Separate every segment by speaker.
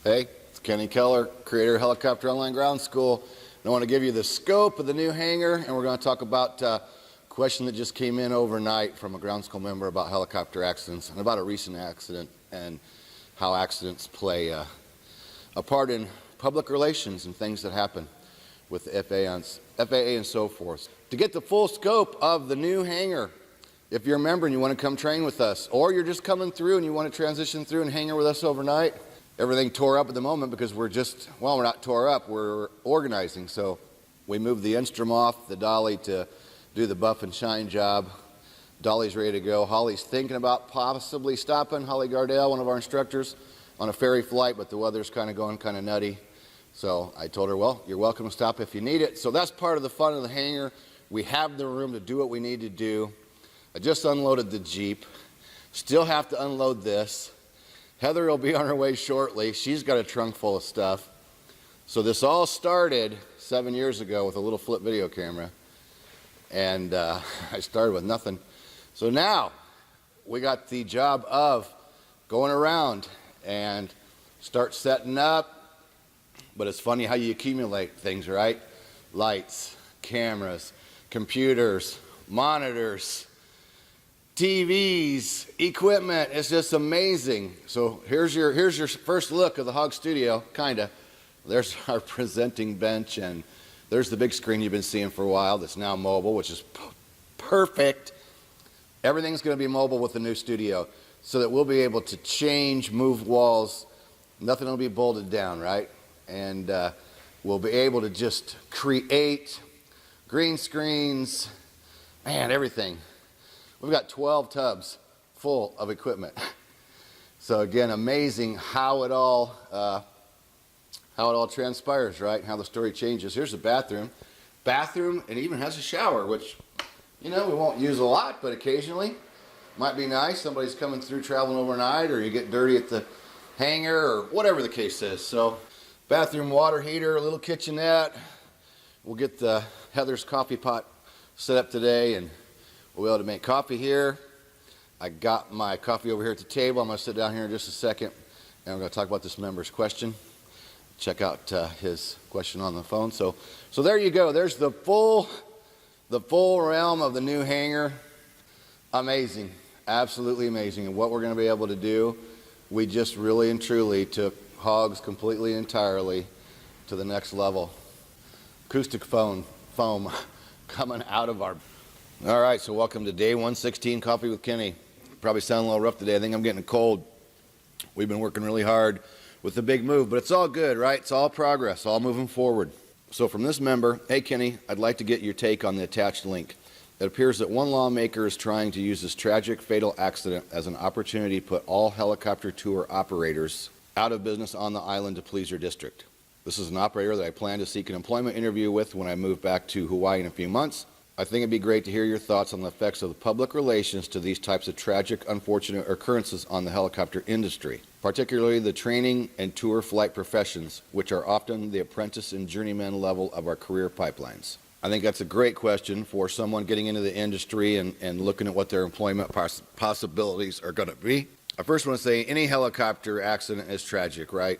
Speaker 1: Hey, it's Kenny Keller, creator of Helicopter Online Ground School. And I want to give you the scope of the new hangar, and we're going to talk about a question that just came in overnight from a ground school member about helicopter accidents and about a recent accident and how accidents play a part in public relations and things that happen with the FAA and so forth. To get the full scope of the new hangar, if you're a member and you want to come train with us, or you're just coming through and you want to transition through and hang here with us overnight, everything tore up at the moment because we're not tore up, we're organizing. So we moved the Instrom off the dolly to do the buff and shine job. Dolly's ready to go. Holly's thinking about possibly stopping, Holly Gardell, one of our instructors, on a ferry flight, but the weather's kind of going kind of nutty. So I told her, well, you're welcome to stop if you need it. So that's part of the fun of the hangar. We have the room to do what we need to do. I just unloaded the Jeep. Still have to unload this. Heather will be on her way shortly. She's got a trunk full of stuff. So this all started 7 years ago with a little flip video camera. And I started with nothing. So now we got the job of going around and start setting up. But it's funny how you accumulate things, right? Lights, cameras, computers, monitors, TVs, equipment. It's just amazing. So here's your first look of the Hog Studio, kinda. There's our presenting bench, and there's the big screen you've been seeing for a while that's now mobile, which is perfect. Everything's going to be mobile with the new studio, so that we'll be able to change, move walls. Nothing will be bolted down, right? And we'll be able to just create green screens, man, everything. We've got 12 tubs full of equipment. So again, amazing how it all transpires, right? How the story changes. Here's the bathroom. It even has a shower, which, we won't use a lot, but occasionally might be nice. Somebody's coming through traveling overnight, or you get dirty at the hangar, or whatever the case is. So bathroom, water heater, a little kitchenette. We'll get the Heather's coffee pot set up today, and we'll be able to make coffee here. I got my coffee over here at the table. I'm going to sit down here in just a second, and I'm going to talk about this member's question. Check out his question on the phone. So there you go. There's the full realm of the new hangar. Amazing, absolutely amazing. And what we're going to be able to do, we just really and truly took Hogs completely and entirely to the next level. Acoustic foam coming out of our... All right, so welcome to day 116, Coffee with Kenny. Probably sound a little rough today. I think I'm getting a cold. We've been working really hard with the big move, but it's all good, right? It's all progress, all moving forward. So from this member, hey Kenny, I'd like to get your take on the attached link. It appears that one lawmaker is trying to use this tragic, fatal accident as an opportunity to put all helicopter tour operators out of business on the island to please your district. This is an operator that I plan to seek an employment interview with when I move back to Hawaii in a few months. I think it'd be great to hear your thoughts on the effects of the public relations to these types of tragic, unfortunate occurrences on the helicopter industry, particularly the training and tour flight professions, which are often the apprentice and journeyman level of our career pipelines. I think that's a great question for someone getting into the industry and looking at what their employment possibilities are going to be. I first want to say any helicopter accident is tragic, right?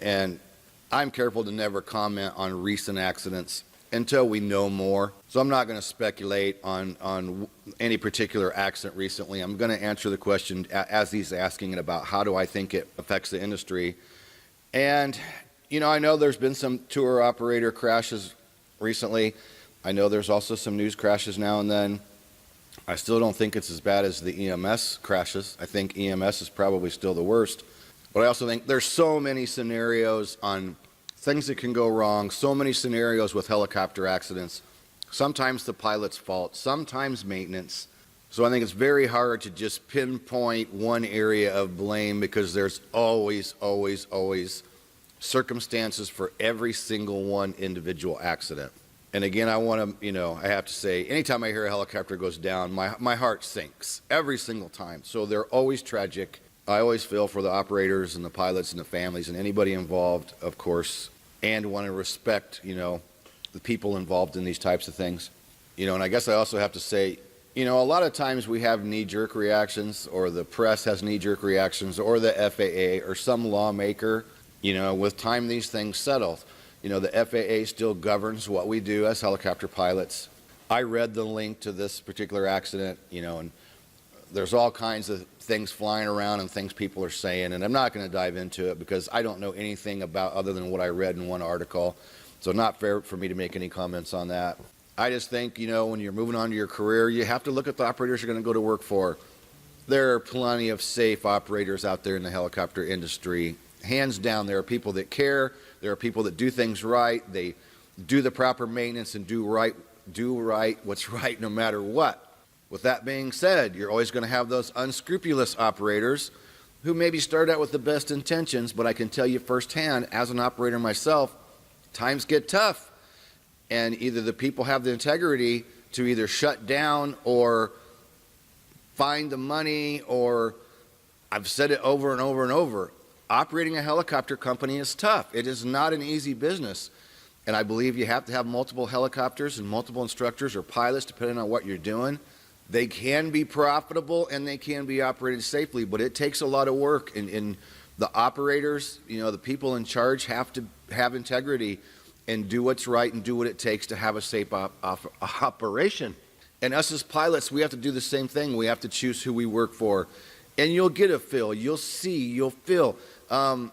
Speaker 1: And I'm careful to never comment on recent accidents until we know more. So I'm not going to speculate on any particular accident recently. I'm going to answer the question as he's asking it about how do I think it affects the industry. And, I know there's been some tour operator crashes recently. I know there's also some news crashes now and then. I still don't think it's as bad as the EMS crashes. I think EMS is probably still the worst. But I also think there's so many scenarios on things that can go wrong, so many scenarios with helicopter accidents. Sometimes the pilot's fault, sometimes maintenance. So I think it's very hard to just pinpoint one area of blame because there's always circumstances for every single one individual accident. And again, I have to say, anytime I hear a helicopter goes down, my heart sinks every single time. So they're always tragic. I always feel for the operators and the pilots and the families and anybody involved, of course, and want to respect, the people involved in these types of things. And I guess I also have to say, a lot of times we have knee-jerk reactions, or the press has knee-jerk reactions, or the FAA or some lawmaker. With time, these things settle. The FAA still governs what we do as helicopter pilots. I read the link to this particular accident, and there's all kinds of things flying around and things people are saying, and I'm not going to dive into it because I don't know anything about other than what I read in one article. So not fair for me to make any comments on that. I just think, when you're moving on to your career, you have to look at the operators you're going to go to work for. There are plenty of safe operators out there in the helicopter industry. Hands down, there are people that care. There are people that do things right. They do the proper maintenance and do right what's right no matter what. With that being said, you're always going to have those unscrupulous operators who maybe start out with the best intentions, but I can tell you firsthand, as an operator myself, times get tough. And either the people have the integrity to either shut down or find the money, or I've said it over and over and over, operating a helicopter company is tough. It is not an easy business. And I believe you have to have multiple helicopters and multiple instructors or pilots, depending on what you're doing. They can be profitable and they can be operated safely, but it takes a lot of work. And the operators, the people in charge have to have integrity and do what's right and do what it takes to have a safe operation. And us as pilots, we have to do the same thing. We have to choose who we work for. And you'll get a feel. You'll see. You'll feel. The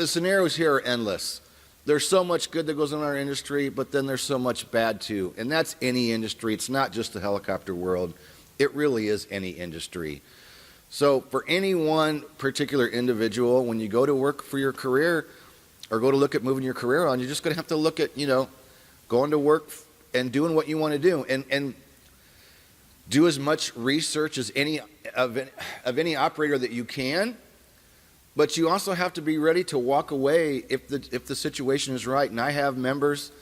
Speaker 1: scenarios here are endless. There's so much good that goes on in our industry, but then there's so much bad too. And that's any industry. It's not just the helicopter world. It really is any industry. So for any one particular individual, when you go to work for your career or go to look at moving your career on, you're just going to have to look at, going to work and doing what you want to do, and do as much research as any operator that you can. But you also have to be ready to walk away if the situation is right. And I have members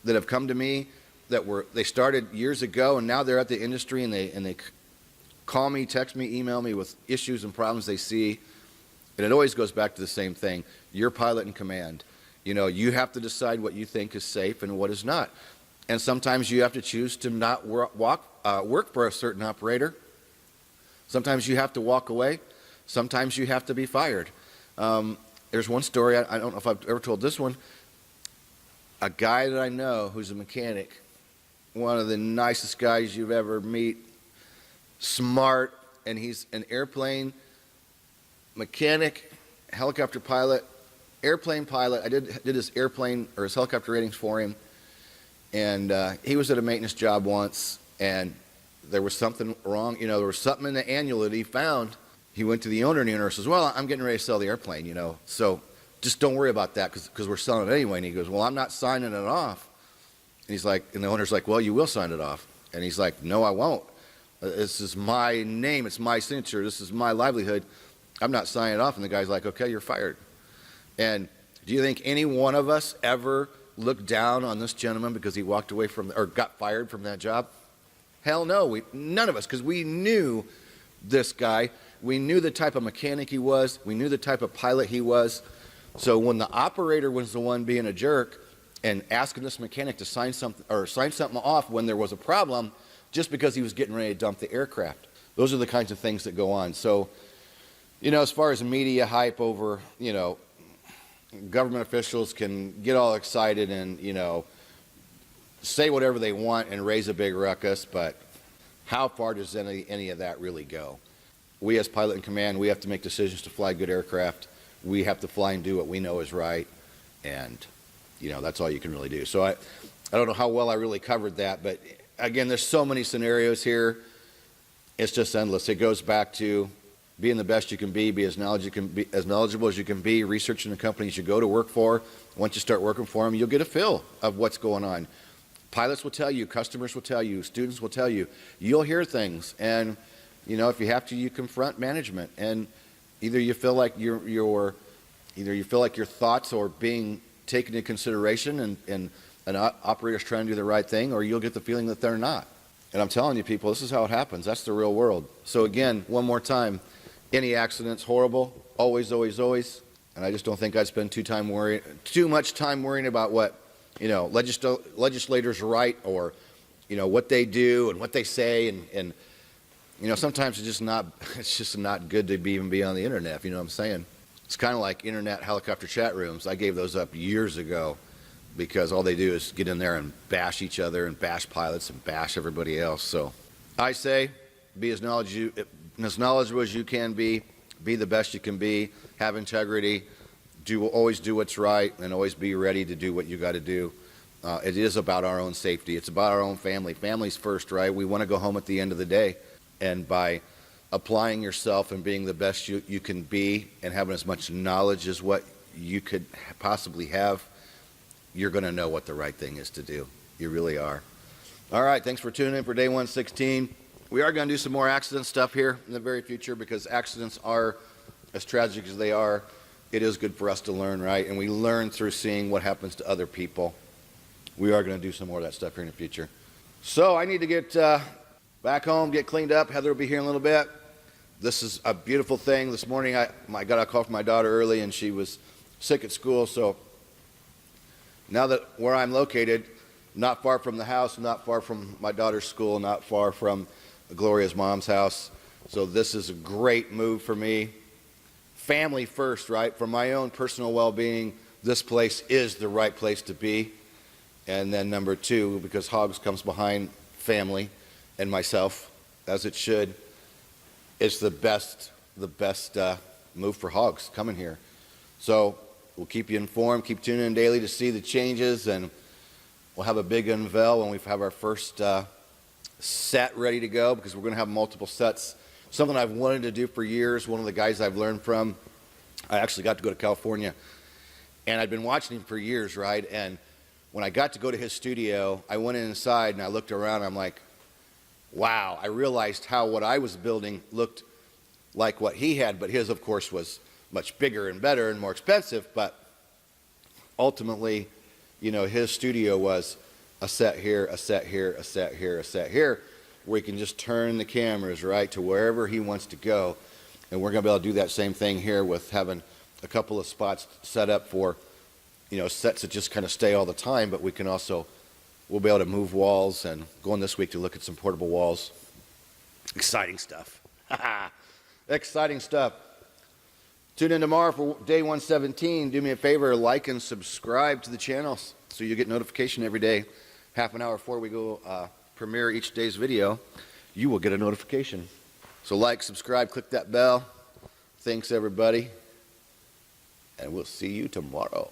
Speaker 1: that have come to me they started years ago, and now they're at the industry, and they call me, text me, email me with issues and problems they see. And it always goes back to the same thing. You're pilot in command. You have to decide what you think is safe and what is not. And sometimes you have to choose to not work for a certain operator. Sometimes you have to walk away. Sometimes you have to be fired. There's one story, I don't know if I've ever told this one. A guy that I know who's a mechanic, one of the nicest guys you've ever meet, smart, and he's an airplane mechanic, helicopter pilot, airplane pilot. I did his airplane or his helicopter ratings for him. And he was at a maintenance job once, and there was something wrong. There was something in the annual that he found. He went to the owner, and the owner says, well, I'm getting ready to sell the airplane, so just don't worry about that because we're selling it anyway. And he goes, well, I'm not signing it off. And the owner's like, well, you will sign it off. And he's like, no, I won't. This is my name. It's my signature. This is my livelihood. I'm not signing it off. And the guy's like, okay, you're fired. And do you think any one of us ever looked down on this gentleman because he walked away or got fired from that job? Hell no, none of us, because we knew this guy. We knew the type of mechanic he was. We knew the type of pilot he was. So when the operator was the one being a jerk and asking this mechanic to sign something off when there was a problem, just because he was getting ready to dump the aircraft, those are the kinds of things that go on. So, as far as media hype over, government officials can get all excited and, say whatever they want and raise a big ruckus, but how far does any of that really go? We as pilot in command, we have to make decisions to fly good aircraft. We have to fly and do what we know is right, and, that's all you can really do. So I don't know how well I really covered that, but again, there's so many scenarios here. It's just endless. It goes back to being the best you can be as knowledgeable as you can be, researching the companies you go to work for. Once you start working for them, you'll get a feel of what's going on. Pilots will tell you, customers will tell you, students will tell you. You'll hear things, and if you have to, you confront management. And either you feel like your thoughts are being taken into consideration, and an operator's trying to do the right thing, or you'll get the feeling that they're not. And I'm telling you, people, this is how it happens. That's the real world. So again, one more time. Any accident's horrible, always, always, always. And I just don't think I'd spend too much time worrying about what, legislators write, or, what they do and what they say. And sometimes it's just not good to even be on the internet, if you know what I'm saying. It's kind of like internet helicopter chat rooms. I gave those up years ago because all they do is get in there and bash each other and bash pilots and bash everybody else. So I say be as knowledgeable as you can be the best you can be, have integrity, always do what's right, and always be ready to do what you got to do. It is about our own safety. It's about our own family. Family's first, right? We want to go home at the end of the day. And by applying yourself and being the best you can be and having as much knowledge as what you could possibly have, you're going to know what the right thing is to do. You really are. All right, thanks for tuning in for day 116. We are going to do some more accident stuff here in the very future because accidents are as tragic as they are. It is good for us to learn, right? And we learn through seeing what happens to other people. We are going to do some more of that stuff here in the future. So I need to get back home, get cleaned up. Heather will be here in a little bit. This is a beautiful thing. This morning I got a call from my daughter early, and she was sick at school. So now that where I'm located, not far from the house, not far from my daughter's school, not far from Gloria's mom's house. So this is a great move for me. Family first, right? For my own personal well-being, this place is the right place to be. And then number two, because Hogs comes behind family and myself, as it should, it's the best move for Hogs coming here. So we'll keep you informed, keep tuning in daily to see the changes, and we'll have a big unveil when we have our first set ready to go, because we're going to have multiple sets. Something I've wanted to do for years. One of the guys I've learned from, I actually got to go to California, and I'd been watching him for years, right? And when I got to go to his studio, I went inside and I looked around. I'm like, wow. I realized how what I was building looked like what he had, but his, of course, was much bigger and better and more expensive. But ultimately, you know, his studio was a set here, a set here, a set here, a set here, where he can just turn the cameras right to wherever he wants to go. And we're going to be able to do that same thing here with having a couple of spots set up for, you know, sets that just kind of stay all the time, but we can also, we'll be able to move walls, and going this week to look at some portable walls. Exciting stuff. Exciting stuff. Tune in tomorrow for day 117. Do me a favor, like and subscribe to the channel so you get notification every day. Half an hour before we go premiere each day's video, you will get a notification. So like, subscribe, click that bell. Thanks, everybody. And we'll see you tomorrow.